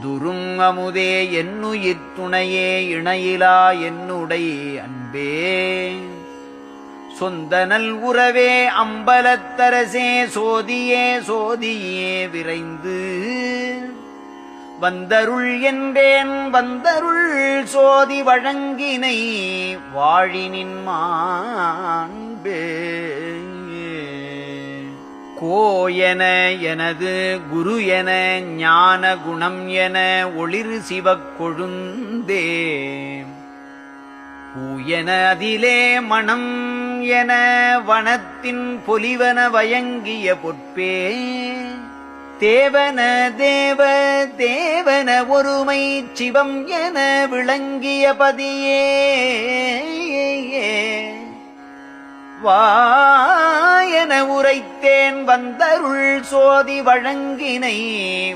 துரும் அமுதே என்னுயிர் துணையே இணையிலா என்னுடை அன்பே சொந்தனல் உறவே அம்பலத்தரசே சோதியே சோதியே விரைந்து வந்தருள் என்றேன் வந்தருள் சோதி வழங்கினை வாழினின் மாண்பே கோயன எனது குரு என ஞான குணம் என ஒளிர் சிவக் கொழுந்தே பூயன அதிலே மணம் என வனத்தின் பொலிவன வயங்கிய பொற்பே தேவன தேவ தேவன ஒருமை சிவம் என விளங்கிய பதியே வாயன உரைத்தேன் வந்தருள் சோதி வழங்கினை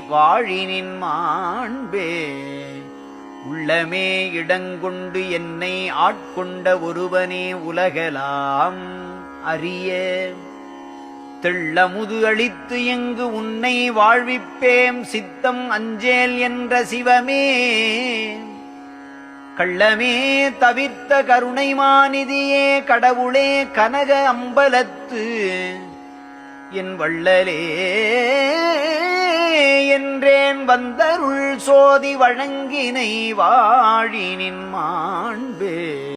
வாழினின் மாண்பே உள்ளமே இடங்கொண்டு என்னை ஆட்கொண்ட ஒருவனே உலகலாம் அறிய தெள்ளமுது அளித்து எங்கு உன்னை வாழ்விப்பேம் சித்தம் அஞ்சேல் என்ற சிவமே கள்ளமே தவிர்த்த கருணை மாநிதியே கடவுளே கனக அம்பலத்து என் வள்ளலே என்றேன் வந்தருள் சோதி வழங்கினை வாழினின் மாண்பே